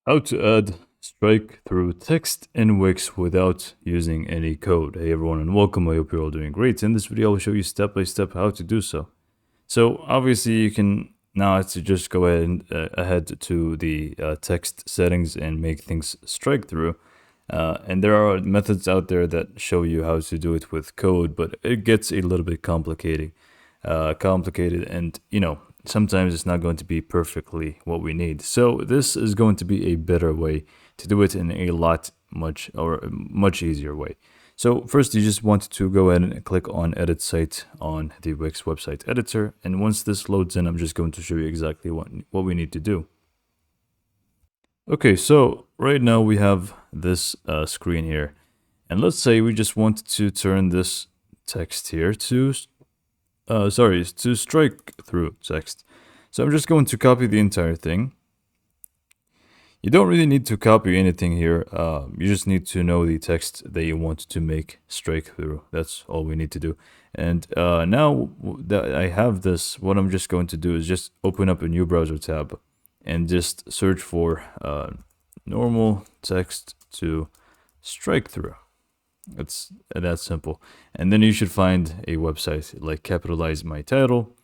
How to add strike-through text in Wix without using any code. Hey everyone and welcome, I hope you're all doing great. In this video I will show you step by step how to do so. So obviously you can now just go ahead to the text settings and make things strike through. And there are methods out there that show you how to do it with code, but it gets a little bit complicated and sometimes it's not going to be perfectly what we need. So this is going to be a better way to do it in a much easier way. So first you just want to go ahead and click on Edit Site on the Wix website editor. And once this loads in, I'm just going to show you exactly what we need to do. Okay, so right now we have this screen here. And let's say we just want to turn this text here to strike through text. So I'm just going to copy the entire thing. You don't really need to copy anything here. You just need to know the text that you want to make strike through. That's all we need to do. And now that I have this, what I'm just going to do is just open up a new browser tab and just search for normal text to strike through. It's that simple. And then you should find a website like Capitalize My Title.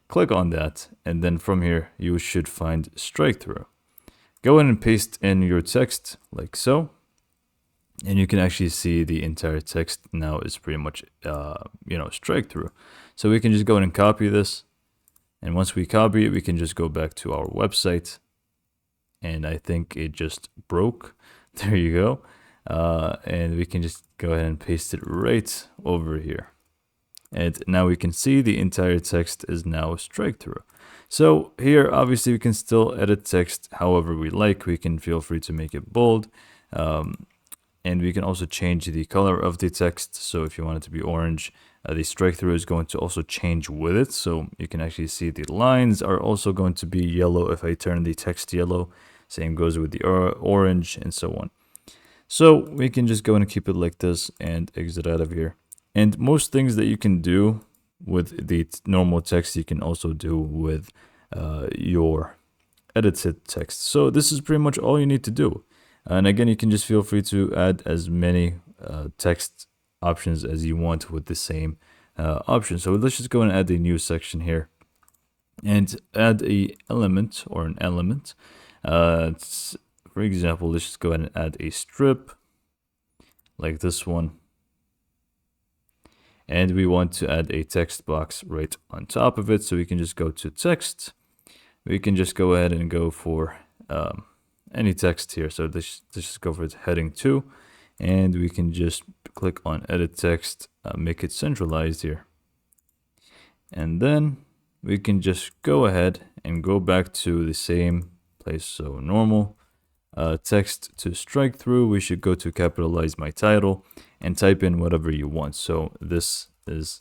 Click on that, and then from here you should find strike through. Go in and paste in your text like so, and you can actually see the entire text now is pretty much strike through. So we can just go in and copy this, and once we copy it we can just go back to our website, and I think it just broke. There you go. And we can just go ahead and paste it right over here. And now we can see the entire text is now strike through. So here, obviously, we can still edit text however we like. We can feel free to make it bold. And we can also change the color of the text. So if you want it to be orange, the strike through is going to also change with it. So you can actually see the lines are also going to be yellow if I turn the text yellow. Same goes with the orange and so on. So we can just go and keep it like this and exit out of here. And most things that you can do with the normal text, you can also do with your edited text. So this is pretty much all you need to do. And again, you can just feel free to add as many text options as you want with the same option. So let's just go and add a new section here and add an element. For example, let's just go ahead and add a strip like this one. And we want to add a text box right on top of it. So we can just go to text. We can just go ahead and go for any text here. So let's just go for heading 2. And we can just click on edit text, make it centralized here. And then we can just go ahead and go back to the same place. So normal. Text to strike through, we should go to Capitalize My Title and type in whatever you want. So this is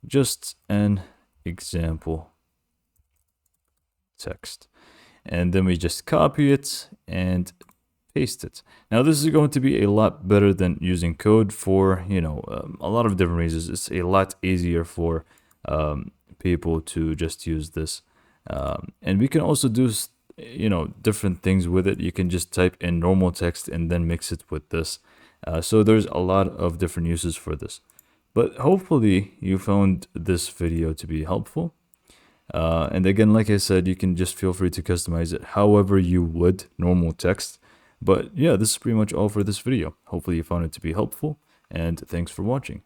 just an example text, and then we just copy it and paste it. Now this is going to be a lot better than using code for a lot of different reasons. It's a lot easier for people to just use this, and we can also do different things with it. You can just type in normal text and then mix it with this. So there's a lot of different uses for this. But hopefully you found this video to be helpful. And again, like I said, you can just feel free to customize it however you would normal text. But yeah, this is pretty much all for this video. Hopefully you found it to be helpful, and thanks for watching.